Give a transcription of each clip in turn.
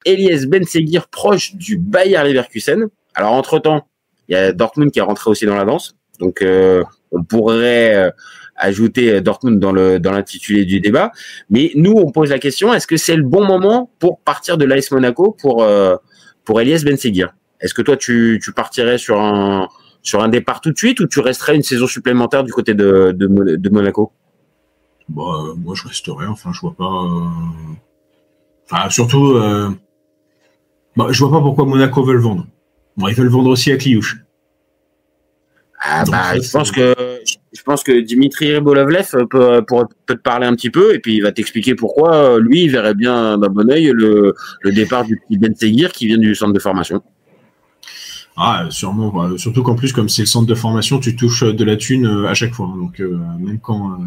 Elias Benseguir proche du Bayer Leverkusen. Alors, entre-temps, il y a Dortmund qui est rentré aussi dans la danse. Donc, on pourrait ajouter Dortmund dans l'intitulé du débat. Mais nous, on pose la question, est-ce que c'est le bon moment pour partir de l'AS Monaco pour Elias Benseguir? Est-ce que toi, tu partirais sur un départ tout de suite ou tu resterais une saison supplémentaire du côté de Monaco? Bah, moi, je resterais. Enfin, je vois pas... Enfin, surtout... je vois pas pourquoi Monaco veut le vendre. Bon, ils veulent le vendre aussi à Kliouche. Ah bah, je pense que Dimitri Ribolovlev peut te parler un petit peu et puis il va t'expliquer pourquoi lui il verrait bien d'un bon œil le départ du petit Benseguir qui vient du centre de formation. Ah, sûrement. Bah, surtout qu'en plus, comme c'est le centre de formation, tu touches de la thune à chaque fois. Donc même quand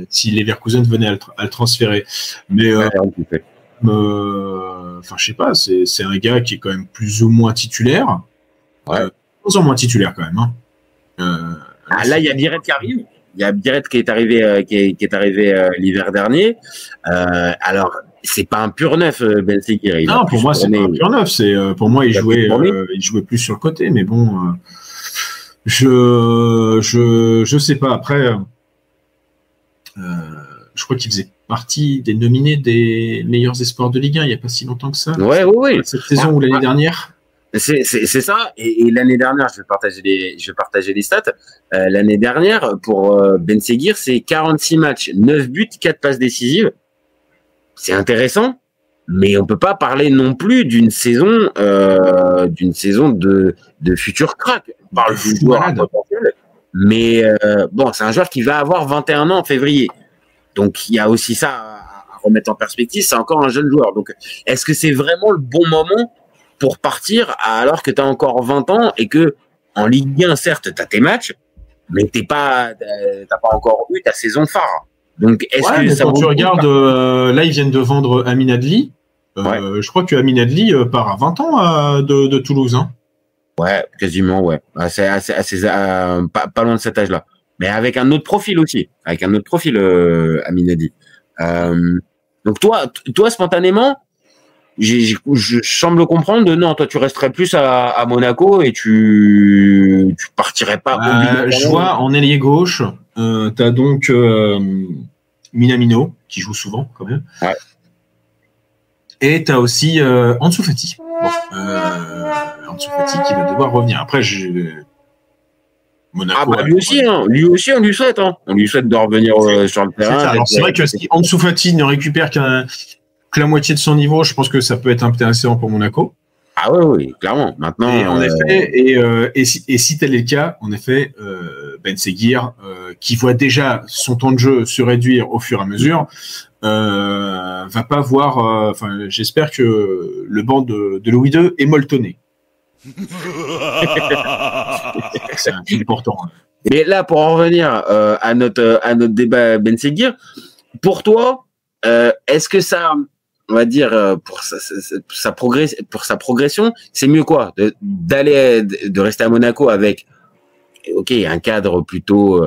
si Leverkusen venait à le transférer, mais enfin, je sais pas, c'est un gars qui est quand même plus ou moins titulaire. Ouais. Plus ou moins titulaire quand même. Hein. Là, il y a Biret qui arrive. Il y a Biret qui est arrivé, qui est arrivé l'hiver dernier. Alors, c'est pas un pur neuf, Benseguir. Non, pour moi, c'est pas un pur neuf. Pour moi, il jouait plus sur le côté. Mais bon, je sais pas. Après, je crois qu'il faisait partie des nominés des meilleurs espoirs de Ligue 1 il n'y a pas si longtemps que ça. Ouais. Cette saison ou l'année dernière. C'est ça. Et l'année dernière, je vais partager les stats. L'année dernière, pour Benseguir, c'est 46 matchs, 9 buts, 4 passes décisives. C'est intéressant, mais on peut pas parler non plus d'une saison de futur crack. On parle du joueur potentiel. Mais bon, c'est un joueur qui va avoir 21 ans en février. Donc, il y a aussi ça à remettre en perspective. C'est encore un jeune joueur. Donc, est-ce que c'est vraiment le bon moment pour partir alors que tu as encore 20 ans et que en Ligue 1, certes, tu as tes matchs, mais t'as pas encore eu ta saison phare. Donc, est-ce que ça quand tu regardes, là, ils viennent de vendre Amin Adli. Je crois que Amin Adli part à 20 ans de Toulouse. Hein. Ouais, quasiment, ouais. Pas loin de cet âge-là. Mais avec un autre profil aussi. Avec un autre profil, Amin Adli. Donc, toi, spontanément, je semble comprendre non, toi, tu resterais plus à Monaco et tu partirais pas. Je vois en ailier gauche, t'as donc Minamino, qui joue souvent, quand même. Ouais. Et t'as aussi Ansu Fati. Bon, Ansu Fati qui va devoir revenir. Après, Monaco. Lui aussi, on lui souhaite. Hein. On lui souhaite de revenir sur le terrain. Alors, c'est vrai que si Ansu Fati ne récupère que la moitié de son niveau, je pense que ça peut être intéressant pour Monaco. Ah oui, clairement. Maintenant, en effet, et si tel est le cas, en effet, Benseguir, qui voit déjà son temps de jeu se réduire au fur et à mesure, va pas voir. J'espère que le banc de Louis II est molletonné. C'est important. Mais là, pour en revenir à notre débat Benseguir, pour toi, est-ce que ça, on va dire, pour sa progression, c'est mieux quoi, de rester à Monaco avec, un cadre plutôt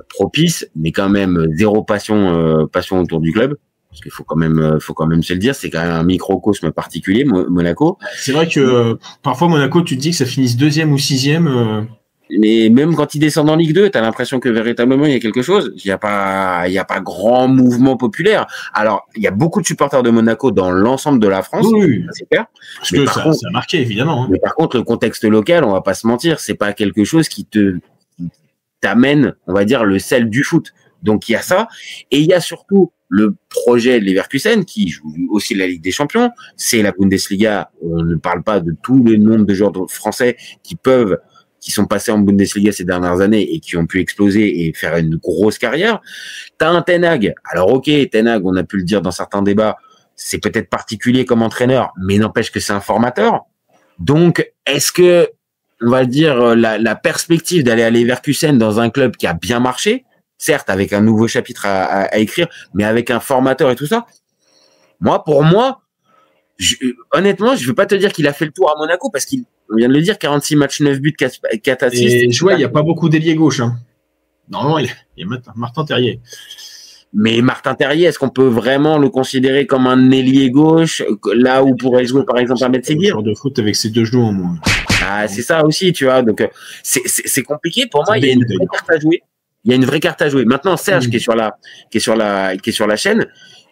propice, mais quand même zéro passion autour du club. Parce qu'il faut quand même se le dire, c'est quand même un microcosme particulier, Monaco. C'est vrai que parfois Monaco, tu te dis que ça finisse 2e ou 6e. Mais même quand ils descendent en Ligue 2, t'as l'impression que véritablement il y a quelque chose. Il y a pas grand mouvement populaire. Alors, il y a beaucoup de supporters de Monaco dans l'ensemble de la France. Oui. C'est clair. Parce que ça a marqué, évidemment. Hein. Mais par contre, le contexte local, on va pas se mentir, c'est pas quelque chose qui t'amène, on va dire, le sel du foot. Donc, il y a ça. Et il y a surtout le projet Leverkusen, qui joue aussi la Ligue des Champions. C'est la Bundesliga. On ne parle pas de tous les nombres de joueurs français qui sont passés en Bundesliga ces dernières années et qui ont pu exploser et faire une grosse carrière. T'as un Ten Hag. Alors, Ten Hag, on a pu le dire dans certains débats, c'est peut-être particulier comme entraîneur, mais n'empêche que c'est un formateur. Donc, est-ce que, on va dire, la perspective d'aller à Leverkusen dans un club qui a bien marché, certes, avec un nouveau chapitre à écrire, mais avec un formateur et tout ça. Pour moi, honnêtement, je ne veux pas te dire qu'il a fait le tour à Monaco parce qu'on vient de le dire, 46 matchs, 9 buts, 4 assists. Et je vois, il n'y a pas beaucoup d'ailier gauche. Hein. Normalement, il y a Martin Terrier. Mais Martin Terrier, est-ce qu'on peut vraiment le considérer comme un ailier gauche, là où pourrait jouer par exemple un Ben Seguir? Joueur de foot avec ses 2 genoux en moins. Ah, c'est ça aussi, tu vois. Donc c'est compliqué. Pour moi, il y a une vraie carte à jouer. Il y a une vraie carte à jouer. Maintenant, Serge, qui est sur la chaîne,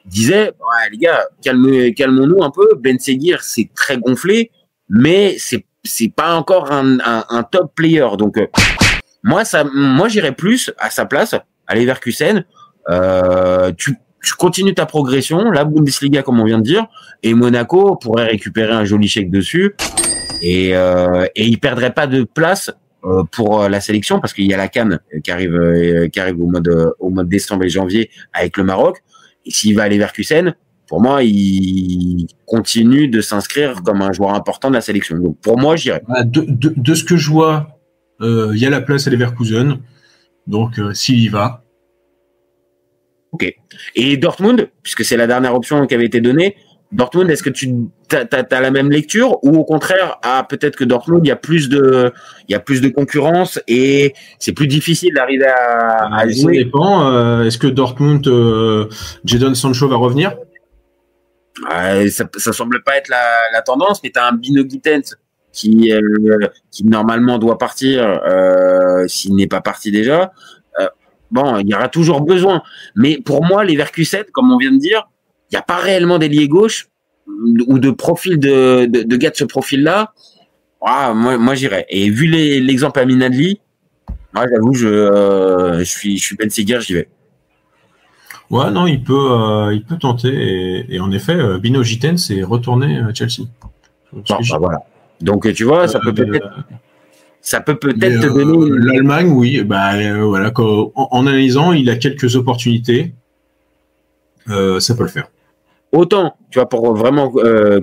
disait, ouais, les gars, calmons-nous un peu. Ben Seguir, c'est très gonflé, mais c'est pas encore un top player. Donc moi j'irais plus à sa place, à Leverkusen. Tu continues ta progression, la Bundesliga comme on vient de dire, et Monaco pourrait récupérer un joli chèque dessus, et il perdrait pas de place pour la sélection, parce qu'il y a la CAN qui arrive au mois de décembre et janvier avec le Maroc. Et s'il va à Leverkusen, pour moi, il continue de s'inscrire comme un joueur important de la sélection. Donc pour moi, je dirais. De ce que je vois, il y a la place à Leverkusen, donc s'il y va. Ok. Et Dortmund, puisque c'est la dernière option qui avait été donnée, Dortmund, est-ce que tu as la même lecture, ou au contraire, peut-être que Dortmund, il y a plus de concurrence et c'est plus difficile d'arriver à jouer. Ça dépend. Est-ce que Dortmund, Jadon Sancho va revenir? Ça semble pas être la tendance, mais tu as un Bino Gittens qui normalement doit partir s'il n'est pas parti déjà. Bon, il y aura toujours besoin. Mais pour moi, les Leverkusen, comme on vient de dire, il n'y a pas réellement d'ailier gauche ou de profil de gars de ce profil-là. Moi j'irais. Et vu l'exemple à Minadli, moi j'avoue, je suis Ben Seguir, j'y vais. Ouais, non, il peut tenter. Et en effet, Bino Gittens est retourné à Chelsea. Voilà. Donc tu vois, ça peut peut-être te donner. L'Allemagne, oui. Voilà. En analysant, il a quelques opportunités. Ça peut le faire. Autant, tu vois, pour vraiment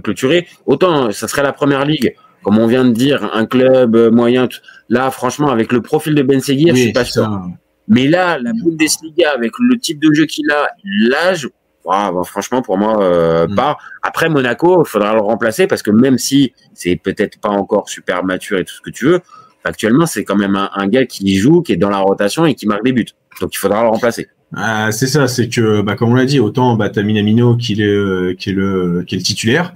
clôturer, autant ça serait la première ligue, comme on vient de dire, un club moyen. Là, franchement, avec le profil de Ben Seguir, je suis pas sûr. Mais là, la Bundesliga, avec le type de jeu qu'il a, l'âge, franchement, pour moi, pas. Après, Monaco, il faudra le remplacer, parce que même si c'est peut-être pas encore super mature et tout ce que tu veux, actuellement, c'est quand même un gars qui joue, qui est dans la rotation et qui marque des buts. Donc, il faudra le remplacer. C'est ça, c'est que comme on l'a dit, autant t'as Minamino qui est le titulaire,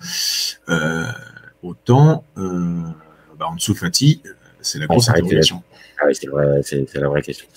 autant en dessous Fati, c'est la grosse interrogation. Ah oui, c'est la vraie question.